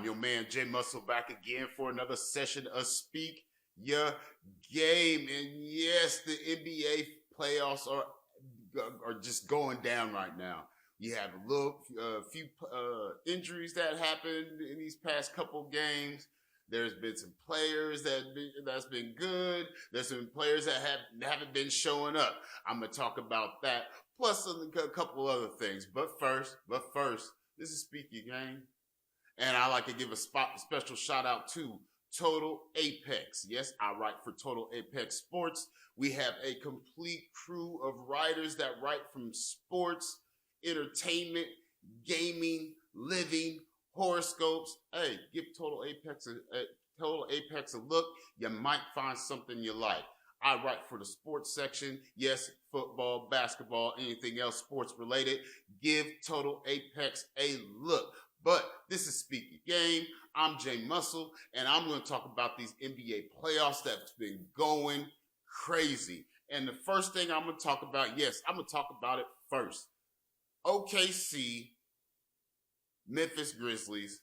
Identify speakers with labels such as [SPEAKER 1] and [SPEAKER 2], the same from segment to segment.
[SPEAKER 1] I'm your man Jay Muscle back again for another session of Speak Your Game. And yes, the NBA playoffs are just going down right now. You have a few injuries that happened in these past couple games. There's been some players that's been good. There's some players that haven't been showing up. I'm gonna talk about that plus a couple other things. But first, this is Speak Your Game. And I like to give a special shout out to Total Apex. Yes, I write for Total Apex Sports. We have a complete crew of writers that write from sports, entertainment, gaming, living, horoscopes. Hey, give Total Apex a look. You might find something you like. I write for the sports section. Yes, football, basketball, anything else sports related. Give Total Apex a look. But this is Speak Your Game. I'm Jay Muscle, and I'm going to talk about these NBA playoffs that's been going crazy. And the first thing I'm going to talk about, yes, I'm going to talk about it first. OKC, Memphis Grizzlies.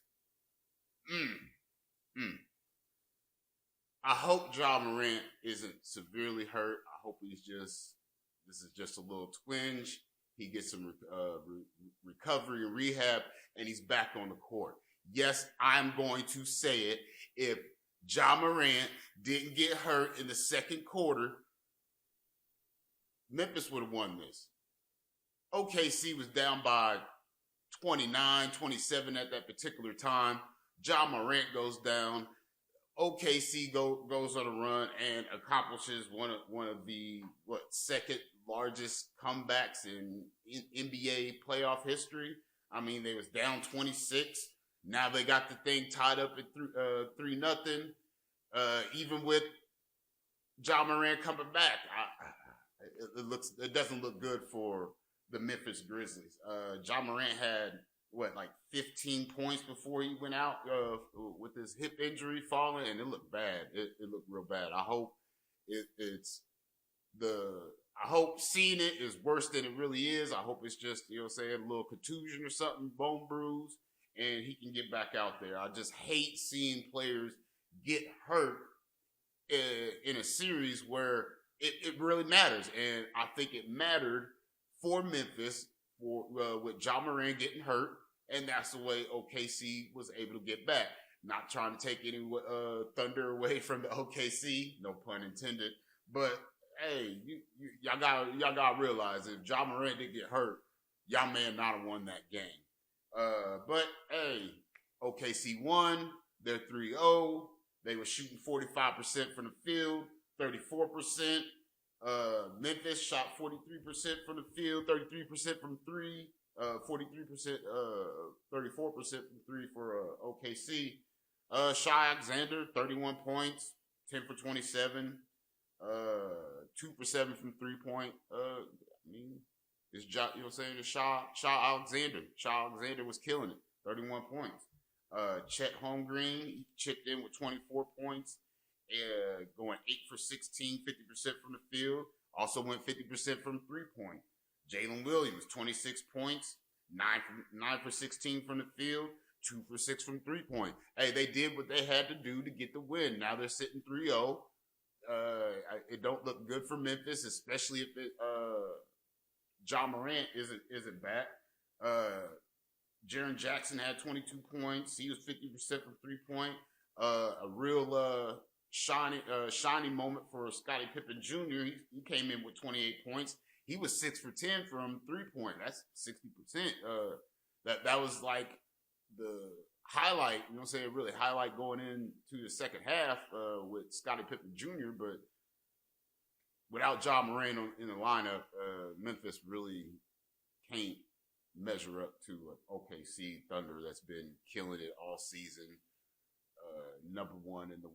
[SPEAKER 1] I hope Ja Morant isn't severely hurt. I hope this is just a little twinge. He gets some recovery and rehab, and he's back on the court. Yes, I'm going to say it. If Ja Morant didn't get hurt in the second quarter, Memphis would have won this. OKC was down by 29, 27 at that particular time. Ja Morant goes down. OKC goes on a run and accomplishes one of the second largest comebacks in NBA playoff history. I mean, they was down 26. Now they got the thing tied up at 3-0. Even with Ja Morant coming back, it doesn't look good for the Memphis Grizzlies. Ja Morant had 15 points before he went out with his hip injury falling, and it looked bad. It looked real bad. I hope I hope seeing it is worse than it really is. I hope it's just, a little contusion or something, bone bruise, and he can get back out there. I just hate seeing players get hurt in a series where it really matters. And I think it mattered for Memphis with Ja Morant getting hurt, and that's the way OKC was able to get back. Not trying to take any thunder away from the OKC, no pun intended, but hey, y'all gotta realize if Ja Morant didn't get hurt, y'all may not have won that game. But hey, OKC won. They're 3-0. They were shooting 45% from the field, 34%. Memphis shot 43% from the field, 33% from three, 43%, 34% from three for OKC. Shai Alexander, 31 points, 10 for 27, 2 for 7 from 3-point. It's Shai Alexander. Shai Alexander was killing it, 31 points. Chet Holmgren chipped in with 24 points. Going 8 for 16, 50% from the field. Also went 50% from 3-point. Jalen Williams, 26 points, 9 for 16 from the field, 2 for 6 from 3-point. Hey, they did what they had to do to get the win. Now they're sitting 3-0. It don't look good for Memphis, especially if Ja Morant isn't back. Jaren Jackson had 22 points. He was 50% from 3-point. A real shiny moment for Scottie Pippen Jr. He came in with 28 points. He was 6 for 10 from 3-point. That's 60%. That was like the highlight, really highlight going into the second half with Scottie Pippen Jr. But without Ja Morant in the lineup, Memphis really can't measure up to OKC Thunder that's been killing it all season. Number one in the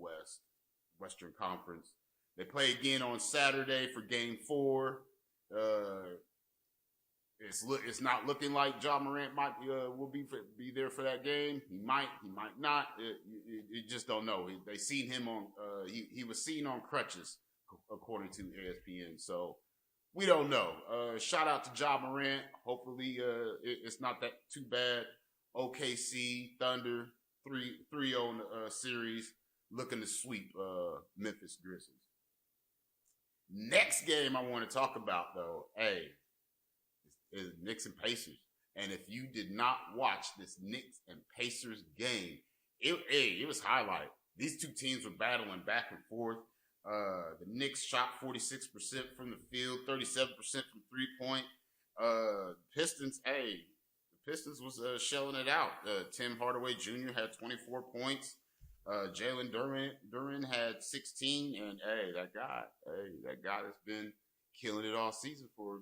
[SPEAKER 1] Western Conference. They play again on Saturday for Game 4. It's not looking like Ja Morant will be there for that game. He might not. You just don't know. They seen him on. He was seen on crutches, according to ESPN. So we don't know. Shout out to Ja Morant. Hopefully, it's not that too bad. OKC Thunder. 3-0 in the series, looking to sweep Memphis Grizzlies. Next game I want to talk about, though, is Knicks and Pacers. And if you did not watch this Knicks and Pacers game, it was highlighted. These two teams were battling back and forth. The Knicks shot 46% from the field, 37% from three-point. Pistons, the Pistons was shelling it out. Tim Hardaway Jr. had 24 points. Jalen Duren had 16, and that guy has been killing it all season for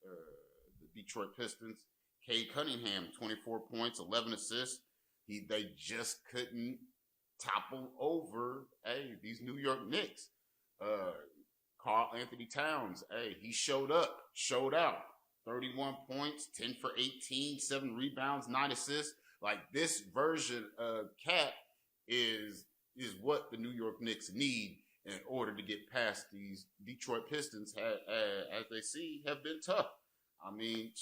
[SPEAKER 1] the Detroit Pistons. Cade Cunningham, 24 points, 11 assists. They just couldn't topple over these New York Knicks. Karl Anthony Towns, he showed out. 31 points, 10 for 18, 7 rebounds, 9 assists. Like, this version of Cat is what the New York Knicks need in order to get past these Detroit Pistons, as they see, have been tough. I mean,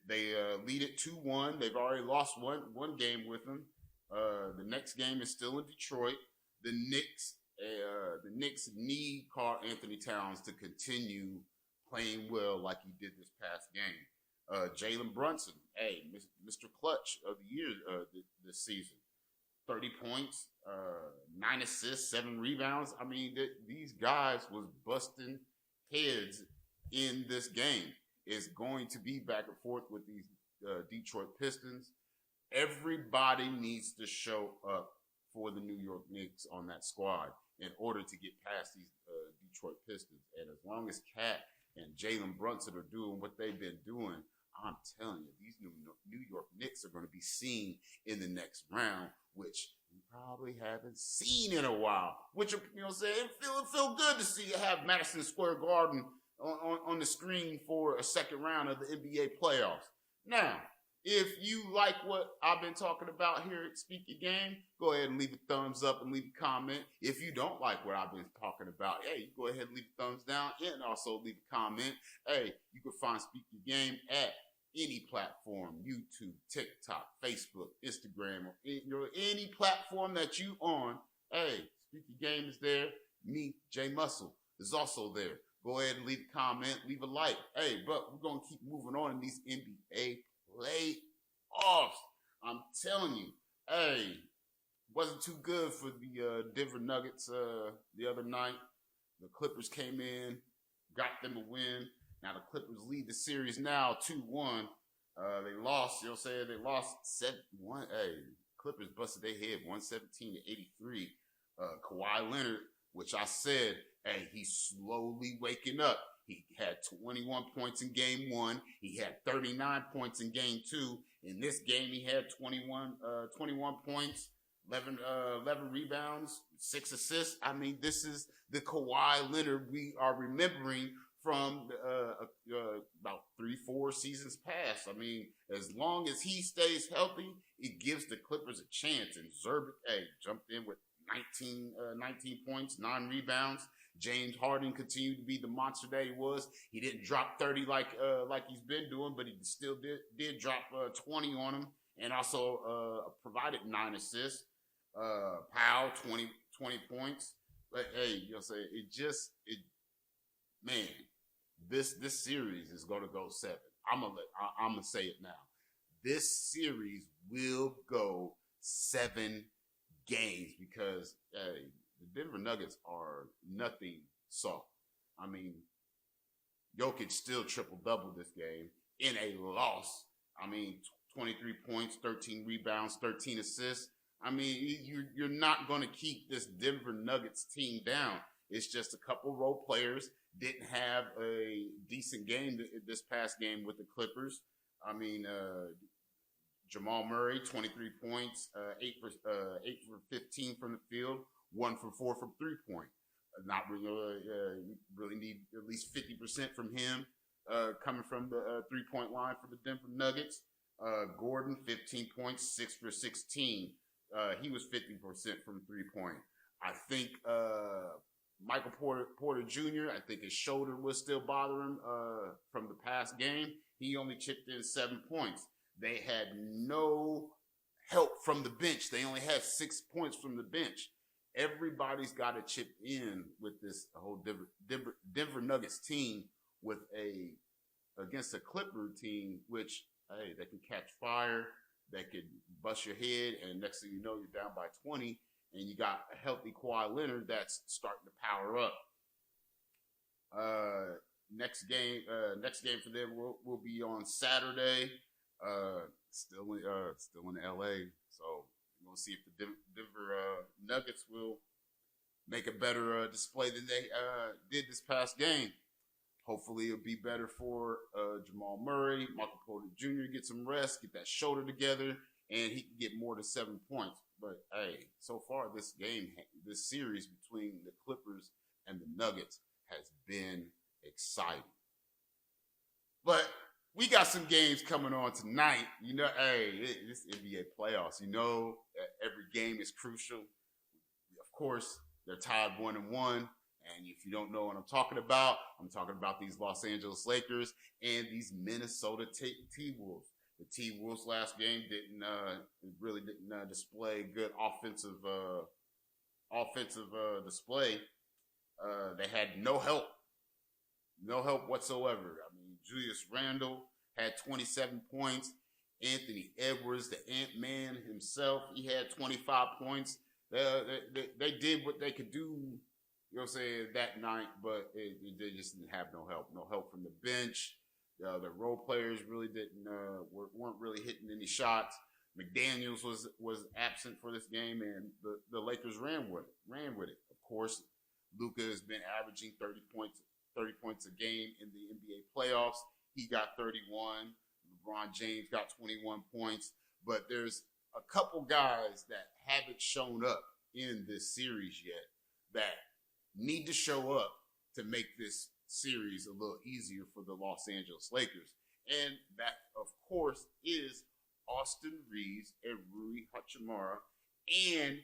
[SPEAKER 1] they lead it 2-1. They've already lost one game with them. The next game is still in Detroit. The Knicks need Karl Anthony Towns to continue playing well like he did this past game. Jalen Brunson, Mr. Clutch of the year this season. 30 points, 9 assists, 7 rebounds. I mean, these guys was busting heads in this game. It's going to be back and forth with these Detroit Pistons. Everybody needs to show up for the New York Knicks on that squad in order to get past these Detroit Pistons. And as long as Cat and Jalen Brunson are doing what they've been doing, I'm telling you, these New York Knicks are going to be seen in the next round, which we probably haven't seen in a while. Which, you know what I'm saying, it feel good to see you have Madison Square Garden on the screen for a second round of the NBA playoffs. Now, if you like what I've been talking about here at Speak Your Game, go ahead and leave a thumbs up and leave a comment. If you don't like what I've been talking about, you go ahead and leave a thumbs down and also leave a comment. You can find Speak Your Game at any platform, YouTube, TikTok, Facebook, Instagram, or any platform that you on. Speak Your Game is there. Me, Jay Muscle, is also there. Go ahead and leave a comment, leave a like. But we're going to keep moving on in these NBA playoffs. I'm telling you, wasn't too good for the Denver Nuggets the other night. The Clippers came in, got them a win. Now the Clippers lead the series now 2-1. They lost, you know what I'm saying? They lost 7-1. Clippers busted their head 117-83. Kawhi Leonard, which I said, he's slowly waking up. He had 21 points in game 1. He had 39 points in game 2. In this game, he had 21 points, 11 rebounds, 6 assists. I mean, this is the Kawhi Leonard we are remembering from about 3-4 seasons past. I mean, as long as he stays healthy, it gives the Clippers a chance. And Zerbe, jumped in with 19 points, 9 rebounds. James Harden continued to be the monster that he was. He didn't drop 30 like he's been doing, but he still did drop 20 on him, and also provided 9 assists. Powell 20 points. But you know what I'm saying? Man, this series is gonna go 7. I'm gonna say it now. This series will go 7 games because the Denver Nuggets are nothing soft. I mean, Jokic still triple-double this game in a loss. I mean, 23 points, 13 rebounds, 13 assists. I mean, you're not going to keep this Denver Nuggets team down. It's just a couple role players didn't have a decent game this past game with the Clippers. I mean, Jamal Murray, 23 points, 8 for 15 from the field, 1 for 4 from three-point. Not really need at least 50% from him coming from the three-point line for the Denver Nuggets. Gordon, 15 points, 6 for 16. He was 50% from three-point. I think Michael Porter Jr., I think his shoulder was still bothering him from the past game. He only chipped in 7 points. They had no help from the bench. They only had 6 points from the bench. Everybody's got to chip in with this whole Denver Nuggets team against a Clipper team, which, hey, they can catch fire, they could bust your head, and next thing you know, you're down by 20, and you got a healthy Kawhi Leonard that's starting to power up. Next game for them will be on Saturday. Still in LA, so we're gonna see if the Denver Nuggets will make a better display than they did this past game. Hopefully, it'll be better for Jamal Murray. Michael Porter Jr. get some rest, get that shoulder together, and he can get more than 7 points. But hey, so far this series between the Clippers and the Nuggets has been exciting. But we got some games coming on tonight. You know, hey, this NBA playoffs. You know, every game is crucial. Of course, they're tied 1-1. And if you don't know what I'm talking about these Los Angeles Lakers and these Minnesota T-Wolves. The T-Wolves last game didn't display good offensive display. They had no help whatsoever. I mean, Julius Randle had 27 points. Anthony Edwards, the Ant-Man himself, he had 25 points. They did what they could do, you know what I'm saying, that night, but they just didn't have no help. No help from the bench. The role players really weren't really hitting any shots. McDaniels was absent for this game, and the Lakers ran with it. Of course, Luka has been averaging 30 points a game in the NBA playoffs. He got 31. LeBron James got 21 points. But there's a couple guys that haven't shown up in this series yet that need to show up to make this series a little easier for the Los Angeles Lakers. And that, of course, is Austin Reeves and Rui Hachimura and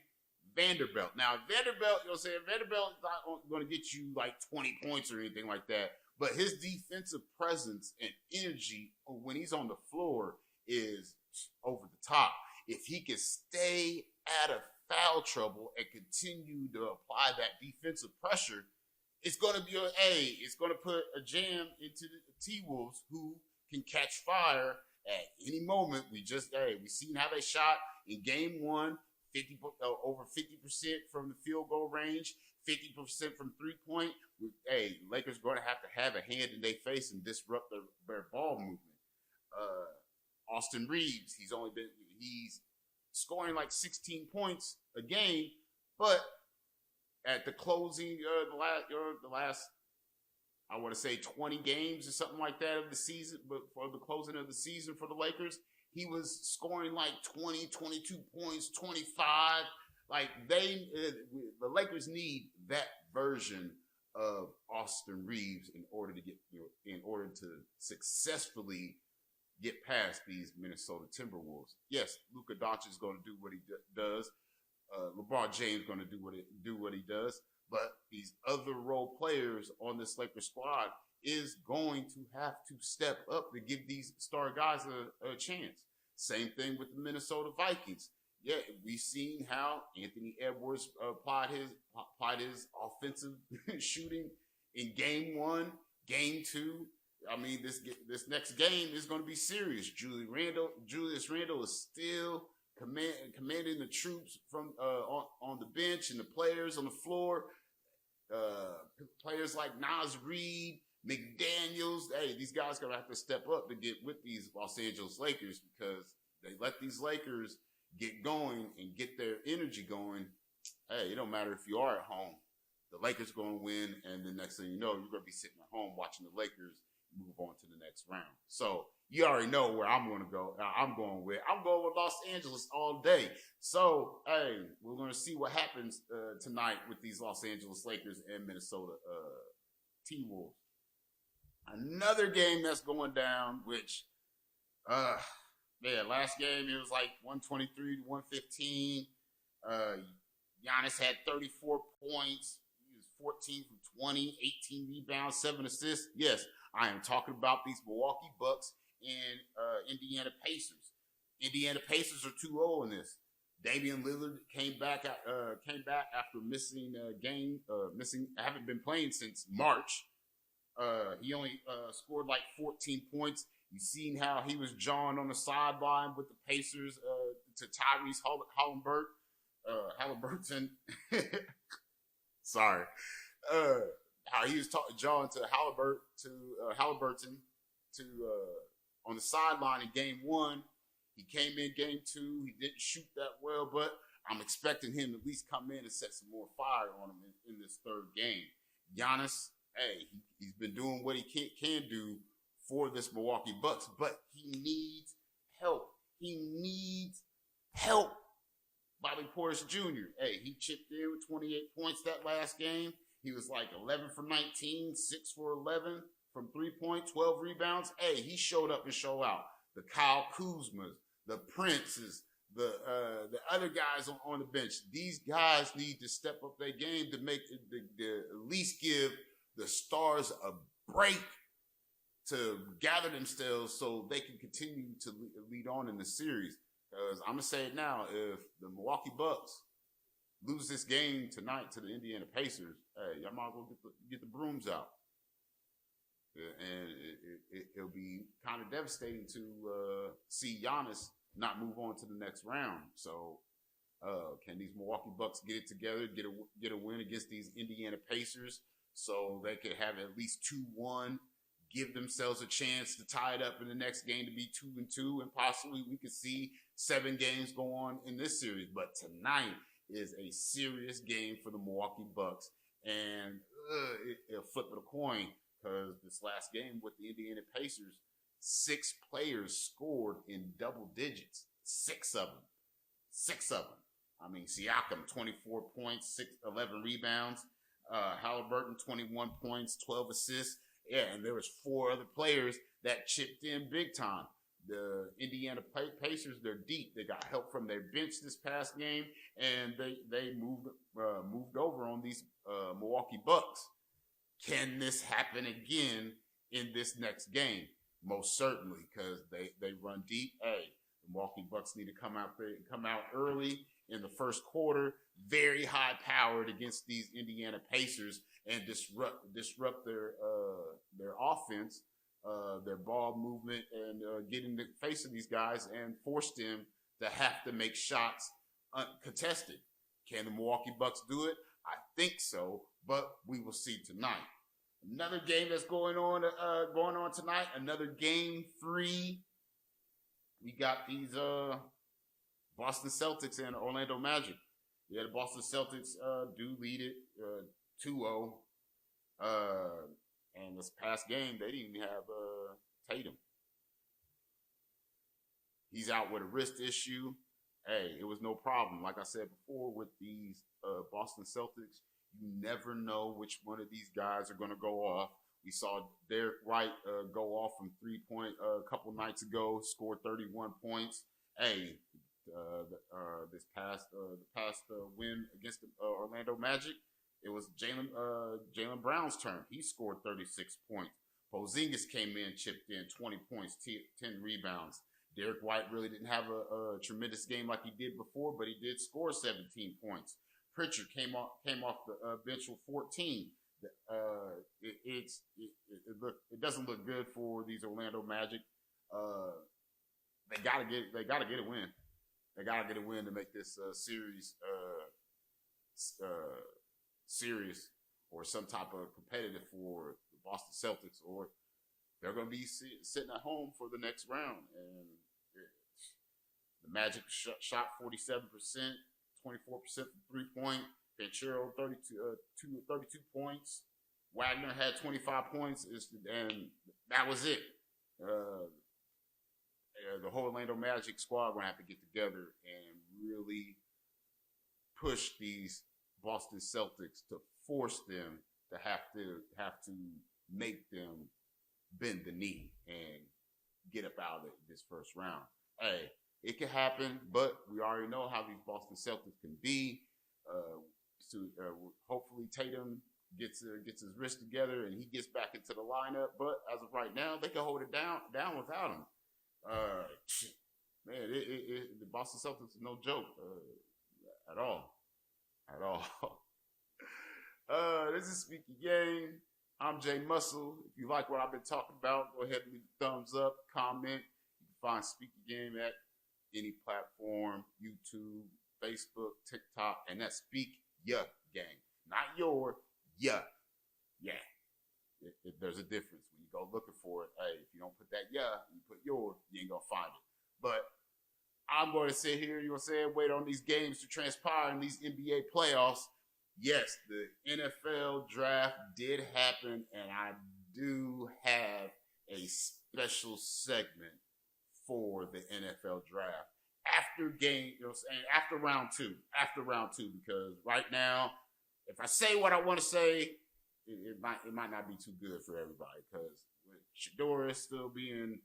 [SPEAKER 1] Vanderbilt. Now, Vanderbilt, you know what I'm saying? Vanderbilt is not going to get you like 20 points or anything like that. But his defensive presence and energy when he's on the floor is over the top. If he can stay out of foul trouble and continue to apply that defensive pressure, it's going to be it's going to put a jam into the T-Wolves, who can catch fire at any moment. We seen how they shot in game 1, over 50% from the field goal range, 50% from 3-point. Lakers going to have a hand in their face and disrupt their ball movement. Austin Reeves, he's scoring like 16 points a game, but at the closing the last I want to say 20 games or something like that of the season, but for the closing of the season for the Lakers, he was scoring like 20, 22 points, 25. Like the Lakers need that version of Austin Reeves in order to successfully get past these Minnesota Timberwolves. Yes, Luka Doncic is going to do what he does. LeBron James is going to do what he does. But these other role players on this Lakers squad is going to have to step up to give these star guys a chance. Same thing with the Minnesota Vikings. Yeah, we've seen how Anthony Edwards applied his offensive shooting in game 1, game 2. I mean, this next game is going to be serious. Julius Randle is still commanding the troops from on the bench and the players on the floor. Players like Naz Reid, McDaniels, these guys gonna have to step up to get with these Los Angeles Lakers, because they let these Lakers get going and get their energy going. It don't matter if you are at home. The Lakers are going to win, and the next thing you know, you're going to be sitting at home watching the Lakers move on to the next round. So you already know where I'm going to go. I'm going with Los Angeles all day. So, we're going to see what happens tonight with these Los Angeles Lakers and Minnesota T-Wolves. Another game that's going down, which, last game it was like 123 to 115. Giannis had 34 points. He was 14 from 20, 18 rebounds, 7 assists. Yes, I am talking about these Milwaukee Bucks and Indiana Pacers. Indiana Pacers are 2-0 in this. Damian Lillard came back after missing a game. Haven't been playing since March. He only scored like 14 points. You seen how he was jawing on the sideline with the Pacers to Tyrese Halliburton. Sorry. How he was jawing to Halliburton on the sideline in game 1. He came in game 2. He didn't shoot that well, but I'm expecting him to at least come in and set some more fire on him in this third game. Giannis, hey, he's been doing what he can do for this Milwaukee Bucks, but he needs help. He needs help. Bobby Portis Jr., hey, he chipped in with 28 points that last game. He was like 11 for 19, 6 for 11 from 3-point, 12 rebounds. Hey, he showed up and showed out. The Kyle Kuzmas, the Princes, the other guys on the bench. These guys need to step up their game to make at least give the Stars a break to gather themselves so they can continue to lead on in the series. Because I'm going to say it now, if the Milwaukee Bucks lose this game tonight to the Indiana Pacers, hey, y'all might as well get the brooms out. And it'll be kind of devastating to see Giannis not move on to the next round. So can these Milwaukee Bucks get it together, get a win against these Indiana Pacers so they could have at least 2-1, give themselves a chance to tie it up in the next game to be 2-2, and possibly we could see 7 games go on in this series. But tonight is a serious game for the Milwaukee Bucks, and a flip of the coin, because this last game with the Indiana Pacers, 6 players scored in double digits. 6 of them. I mean, Siakam, 24 points, 11 rebounds. Halliburton, 21 points, 12 assists. Yeah, and there was 4 other players that chipped in big time. The Indiana Pacers, they're deep. They got help from their bench this past game, and they moved over on these Milwaukee Bucks. Can this happen again in this next game? Most certainly, because they run deep. Hey, the Milwaukee Bucks need to come out early in the first quarter, very high powered against these Indiana Pacers, and disrupt their offense, their ball movement, and get in the face of these guys and force them to have to make shots uncontested. Can the Milwaukee Bucks do it? I think so, but we will see tonight. Another game that's going on tonight. Another game 3. We got these Boston Celtics and Orlando Magic. Yeah, the Boston Celtics do lead it 2-0. And this past game, they didn't even have Tatum. He's out with a wrist issue. Hey, it was no problem. Like I said before, with these Boston Celtics, you never know which one of these guys are going to go off. We saw Derek White go off from 3-point a couple nights ago, scored 31 points. Hey, the past win against the Orlando Magic, it was Jaylen Brown's turn. He scored 36 points. Porzingis came in, chipped in 20 points, 10 rebounds. Derek White really didn't have a tremendous game like he did before, but he did score 17 points. Pritchard came off the bench with 14. It doesn't look good for these Orlando Magic. They gotta get a win. They gotta get a win to make this series serious or some type of competitive for the Boston Celtics, or they're going to be sitting at home for the next round. And the Magic shot 47%, 24% from 3-point. Banchero 32 points. Wagner had 25 points, and that was it. The whole Orlando Magic squad are going to have to get together and really push these Boston Celtics to force them to have to make them bend the knee and get up out of this first round. Hey, it can happen, but we already know how these Boston Celtics can be. Hopefully Tatum gets his wrist together and he gets back into the lineup. But as of right now, they can hold it down without him. man, the Boston Celtics is no joke at all. At all. This is Speaky Game. I'm Jay Muscle. If you like what I've been talking about, go ahead and leave a thumbs up, comment. You can find Speaky Game at any platform, YouTube, Facebook, TikTok, and that's Speak Ya Game. Not your, ya. Yeah. There's a difference. When you go looking for it, hey, if you don't put that ya, you put your, you ain't going to find it. But I'm going to sit here, you know what I'm saying, wait on these games to transpire in these NBA playoffs. Yes, the NFL draft did happen, and I do have a special segment for the NFL draft after game, you know what I'm saying, after round two, because right now, if I say what I want to say, it might not be too good for everybody, because with Shedeur still being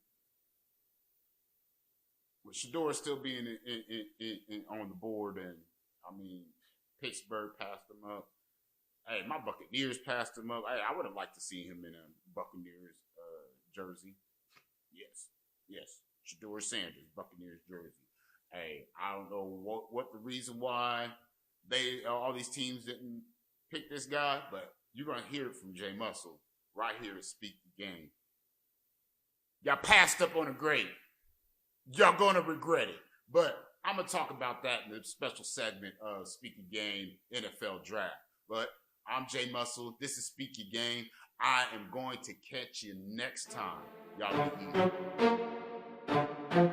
[SPEAKER 1] on the board, and I mean, Pittsburgh passed him up. Hey, my Buccaneers passed him up. Hey, I would have liked to see him in a Buccaneers jersey. Yes. Shedeur Sanders, Buccaneers jersey. Hey, I don't know what the reason why all these teams didn't pick this guy, but you're going to hear it from Jay Muscle right here at Speak the Game. Y'all passed up on a grade. Y'all going to regret it. But I'm going to talk about that in the special segment of Speaky Game NFL Draft. But I'm Jay Muscle. This is Speaky Game. I am going to catch you next time. Y'all be easy.